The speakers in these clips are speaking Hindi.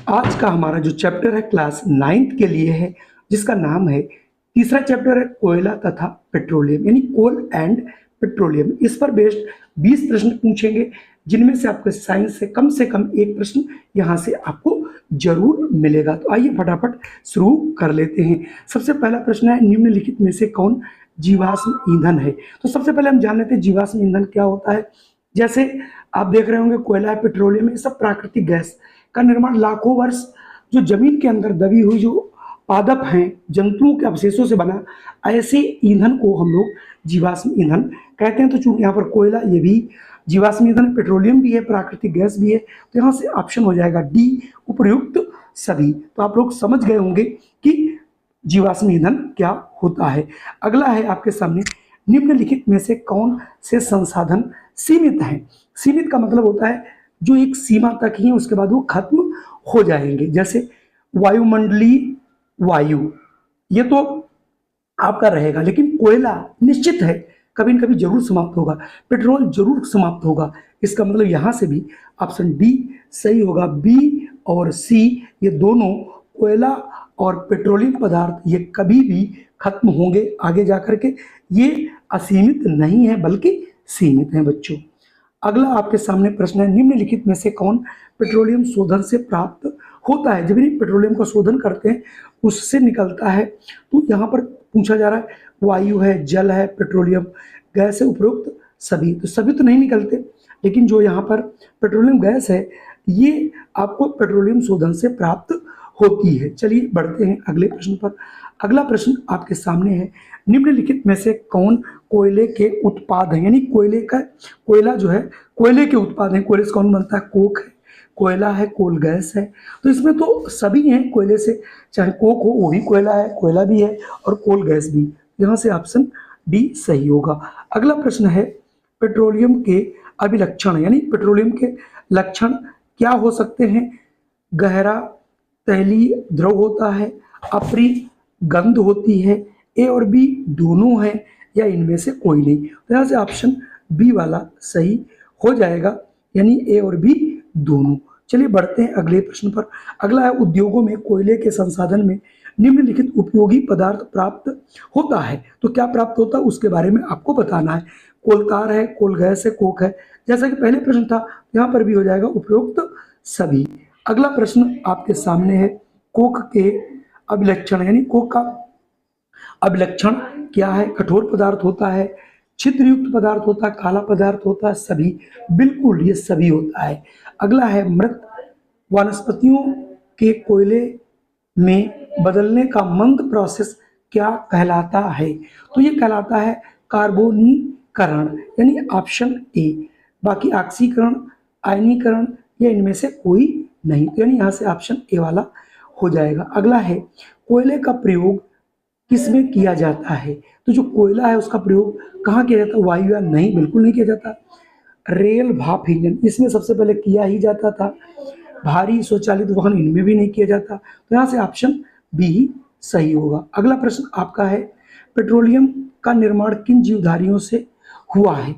आज का हमारा जो चैप्टर है क्लास 9th के लिए है, जिसका नाम है, तीसरा चैप्टर है कोयला तथा पेट्रोलियम, यानी कोल एंड पेट्रोलियम। इस पर बेस्ड 20 प्रश्न पूछेंगे, जिनमें से आपके साइंस से कम एक प्रश्न यहाँ से आपको जरूर मिलेगा। तो आइए फटाफट शुरू कर लेते हैं। सबसे पहला प्रश्न है, निम्नलिखित में से कौन जीवाश्म ईंधन है? तो सबसे पहले हम जान लेते हैं जीवाश्म ईंधन क्या होता है। जैसे आप देख रहे होंगे कोयला, पेट्रोलियम, ये सब प्राकृतिक गैस का निर्माण लाखों वर्ष जो जमीन के अंदर दबी हुई जो पादप हैं, जंतुओं के अवशेषों से बना ऐसे ईंधन को हम लोग जीवाश्म ईंधन कहते हैं। तो चूंकि यहाँ पर कोयला ये भी जीवाश्म ईंधन, पेट्रोलियम भी है, प्राकृतिक गैस भी है, तो यहाँ से ऑप्शन हो जाएगा डी, उपर्युक्त सभी। तो आप लोग समझ गए होंगे कि जीवाश्म ईंधन क्या होता है। अगला है आपके सामने, निम्नलिखित में से कौन से संसाधन सीमित हैं? सीमित का मतलब होता है जो एक सीमा तक ही है, उसके बाद वो खत्म हो जाएंगे। जैसे वायुमंडलीय वायु, ये तो आपका रहेगा, लेकिन कोयला निश्चित है कभी न कभी जरूर समाप्त होगा, पेट्रोल जरूर समाप्त होगा। इसका मतलब यहां से भी ऑप्शन डी सही होगा। बी और सी ये दोनों, कोयला और पेट्रोलियम पदार्थ, ये कभी भी खत्म होंगे आगे जाकर के, ये असीमित नहीं है बल्कि सीमित हैं बच्चों। अगला आपके सामने प्रश्न है, निम्नलिखित में से कौन पेट्रोलियम शोधन से प्राप्त होता है? जब भी पेट्रोलियम का शोधन करते हैं उससे निकलता है। तो यहाँ पर पूछा जा रहा है वायु है, जल है, पेट्रोलियम गैस है, उपरोक्त सभी। तो सभी तो नहीं निकलते, लेकिन जो यहाँ पर पेट्रोलियम गैस है ये आपको पेट्रोलियम शोधन से प्राप्त होती है। चलिए बढ़ते हैं अगले प्रश्न पर। अगला प्रश्न आपके सामने है, निम्नलिखित में से कौन कोयले के उत्पाद हैं? यानी कोयला जो है कोयले के उत्पाद हैं। कोयले से कौन बनता है? कोक है, कोयला है, कोल गैस है। तो इसमें तो सभी हैं कोयले से, चाहे कोक हो वो भी कोयला है, कोयला भी है, और कोल गैस भी। यहाँ से ऑप्शन डी सही होगा। अगला प्रश्न है, पेट्रोलियम के अभिलक्षण, यानी पेट्रोलियम के लक्षण क्या हो सकते हैं? गहरा तैलीय द्रव होता है, अप्रिय गंध होती है, ए और बी दोनों है, या इनमें से कोई नहीं। तो यहाँ से ऑप्शन बी वाला सही हो जाएगा, यानी ए और बी दोनों। चलिए बढ़ते हैं अगले प्रश्न पर। अगला है, उद्योगों में कोयले के संसाधन में निम्नलिखित उपयोगी पदार्थ प्राप्त होता है। तो क्या प्राप्त होता है उसके बारे में आपको बताना है। कोलतार है, कोल गैस है, कोक है। जैसा कि पहले प्रश्न था, यहाँ पर भी हो जाएगा उपरोक्त सभी। अगला प्रश्न आपके सामने है, कोक के अभिलक्षण, यानी कोक का अभिलक्षण क्या है? कठोर पदार्थ होता है, छिद्रयुक्त पदार्थ होता है, काला पदार्थ होता है, सभी। बिल्कुल ये सभी होता है। अगला है, मृत वनस्पतियों के कोयले में बदलने का मंद प्रोसेस क्या कहलाता है? तो ये कहलाता है कार्बोनीकरण, यानी ऑप्शन ए। बाकी ऑक्सीकरण, आयनीकरण, या इनमें से कोई नहीं। तो यानी यहाँ से ऑप्शन ए वाला हो जाएगा। अगला है, कोयले का प्रयोग किसमें किया जाता है? तो जो कोयला है उसका प्रयोग कहाँ किया जाता है? वायुयान? नहीं, बिल्कुल नहीं किया जाता। रेल, भाप इंजन, इसमें सबसे पहले किया ही जाता था। भारी स्वचालित वाहन, इनमें भी नहीं किया जाता। तो यहाँ से ऑप्शन बी ही सही होगा। अगला प्रश्न आपका है, पेट्रोलियम का निर्माण किन जीवधारियों से हुआ है?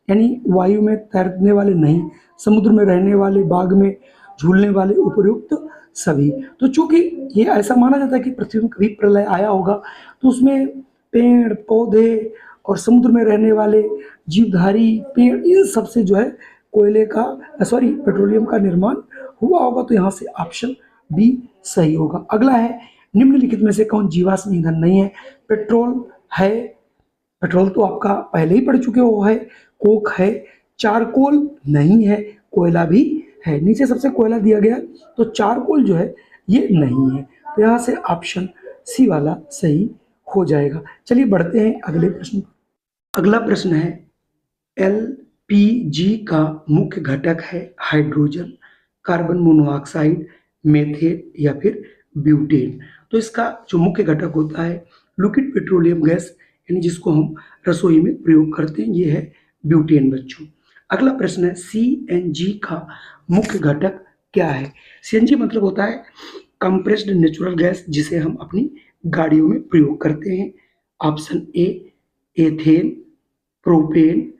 यानी वायु में तैरने वाले नहीं, समुद्र में रहने वाले, बाग में झूलने वाले, उपयुक्त सभी। तो चूंकि ये ऐसा माना जाता है कि पृथ्वी में कभी प्रलय आया होगा, तो उसमें पेड़ पौधे और समुद्र में रहने वाले जीवधारी पेड़, इन सब से जो है कोयले का पेट्रोलियम का निर्माण हुआ होगा। तो यहाँ से ऑप्शन बी सही होगा। अगला है, निम्नलिखित में से कौन जीवाश्म ईंधन नहीं है? पेट्रोल है, पेट्रोल तो आपका पहले ही पढ़ चुके हो है। कोक है, चारकोल नहीं है, कोयला भी है। नीचे सबसे कोयला दिया गया, तो चारकोल जो है ये नहीं है। तो यहाँ से ऑप्शन सी वाला सही हो जाएगा। चलिए बढ़ते हैं अगले प्रश्न। अगला प्रश्न है, एलपीजी का मुख्य घटक है हाइड्रोजन, कार्बन मोनोऑक्साइड, मेथेन, या फिर ब्यूटेन। तो इसका जो मुख्य घटक होता है लिक्विड पेट्रोलियम गैस, यानी जिसको हम रसोई में प्रयोग करते हैं, ये है ब्यूटेन बच्चों। अगला प्रश्न है, सीएनजी का मुख्य घटक क्या है? सीएनजी मतलब होता है कंप्रेस्ड नेचुरल गैस, जिसे हम अपनी गाड़ियों में प्रयोग करते हैं। Option A, ethane, propane,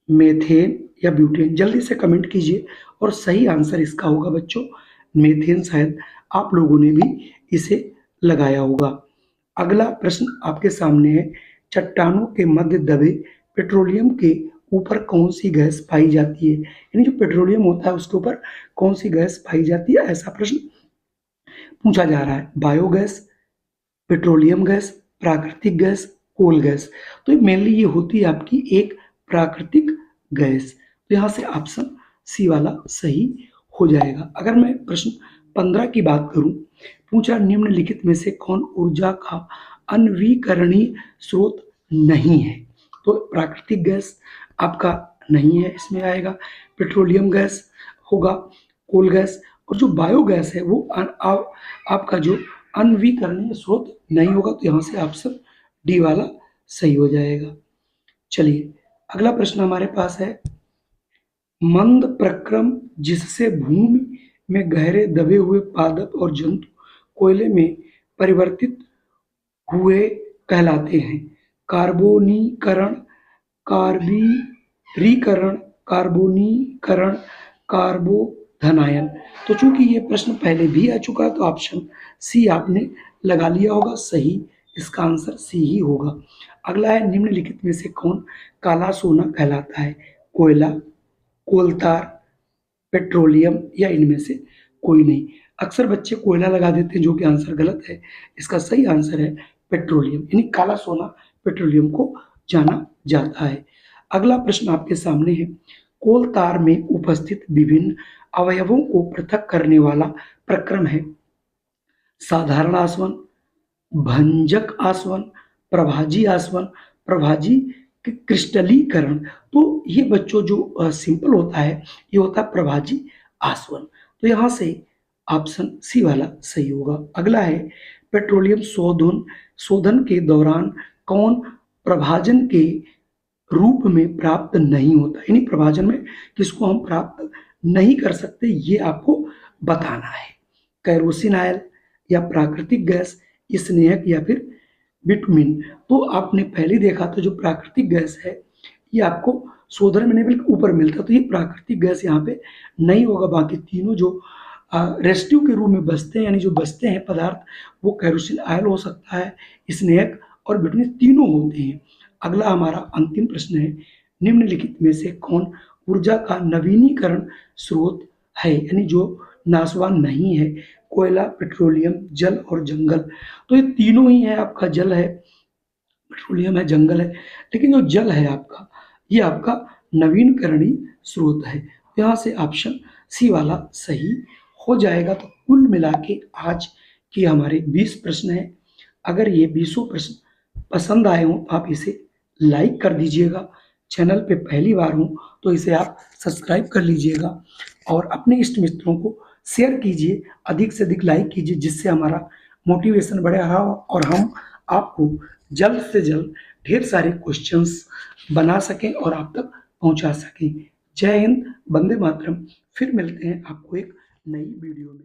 methane, या ब्यूटेन। जल्दी से कमेंट कीजिए, और सही आंसर इसका होगा बच्चों मेथेन शायद आप लोगों ने भी इसे लगाया होगा। अगला प्रश्न आपके सामने है, चट्टानों के मध्य दबे पेट्रोलियम के ऊपर कौन सी गैस पाई जाती है? यानी जो पेट्रोलियम होता है उसके ऊपर कौन सी गैस पाई जाती है, ऐसा प्रश्न पूछा जा रहा है। बायोगैस, पेट्रोलियम गैस, प्राकृतिक गैस, कोल गैस। तो मेनली ये होती है आपकी एक प्राकृतिक गैस। तो यहाँ से ऑप्शन सी वाला सही हो जाएगा। अगर मैं प्रश्न 15 की बात करूं, पूछा निम्नलिखित में से कौन ऊर्जा का अनवीकरणीय स्रोत नहीं है? तो प्राकृतिक गैस आपका नहीं है, इसमें आएगा पेट्रोलियम गैस होगा, कोल गैस, और जो बायोगैस है वो आपका जो अनवीकरणीय स्रोत नहीं होगा। तो यहाँ से ऑप्शन डी वाला सही हो जाएगा। चलिए अगला प्रश्न हमारे पास है, मंद प्रक्रम जिससे भूमि में गहरे दबे हुए पादप और जंतु कोयले में परिवर्तित हुए कहलाते हैं? कार्बोनीकरण, कार्बीरीकरण, कार्बोनीकरण, कार्बोधनायन। तो चूंकि ये प्रश्न पहले भी आ चुका है तो ऑप्शन सी आपने लगा लिया होगा सही, इसका आंसर सी ही होगा। अगला है, निम्नलिखित में से कौन काला सोना कहलाता है? कोयला, कोलतार, पेट्रोलियम या इनमें से कोई नहीं। अक्सर बच्चे कोयला लगा देते हैं जो कि आंसर गलत है, इसका सही आंसर है पेट्रोलियम, यानी काला सोना पेट्रोलियम को जाना जाता है। अगला प्रश्न आपके सामने है, कोल तार में उपस्थित विभिन्न अवयवों को पृथक करने वाला प्रक्रम है? साधारण आसवन, भंजक आसवन, प्रभाजी आसवन, प्रभाजी क्रिस्टलीकरण। तो ये बच्चों जो सिंपल होता है ये होता है प्रभाजी आसवन। तो यहाँ से ऑप्शन सी वाला सही होगा। अगला है, पेट्रोलियम शोधन के दौरान कौन प्रभाजन के रूप में प्राप्त नहीं होता? यानी प्रभाजन में किसको हम प्राप्त नहीं कर सकते ये आपको बताना है। कैरोसिन ऑयल या प्राकृतिक गैस, स्नेहक या फिर बिटुमिन। तो आपने पहले देखा था जो प्राकृतिक गैस है ये आपको शोधन में नहीं बल्कि ऊपर मिलता, तो ये प्राकृतिक गैस यहाँ पे नहीं होगा। बाकी तीनों जो रेस्टिव के रूप में बचते हैं, यानी जो बचते हैं पदार्थ, वो कैरोसिन ऑयल हो सकता है, स्नेहक और बिटुमिन तीनों होते हैं। अगला हमारा अंतिम प्रश्न है, निम्नलिखित में से कौन ऊर्जा का नवीनीकरण स्रोत है? यानी जो नाशवान नहीं है? कोयला, पेट्रोलियम, जल और जंगल। तो ये तीनों ही है, आपका जल है, पेट्रोलियम है, जंगल है, लेकिन जो जल है आपका ये आपका नवीनकरणीय स्रोत है। यहाँ से ऑप्शन सी वाला सही हो जाएगा। तो कुल मिला के आज के हमारे 20 प्रश्न हैं। अगर ये 20 प्रश्न पसंद आए हों तो आप इसे लाइक कर दीजिएगा, चैनल पे पहली बार हो तो इसे आप सब्सक्राइब कर लीजिएगा और अपने इष्ट मित्रों को शेयर कीजिए, अधिक से अधिक लाइक कीजिए, जिससे हमारा मोटिवेशन बढ़ेगा और हम आपको जल्द से जल्द ढेर सारे क्वेश्चंस बना सकें और आप तक पहुंचा सकें। जय हिंद, वंदे मातरम। फिर मिलते हैं आपको एक नई वीडियो में।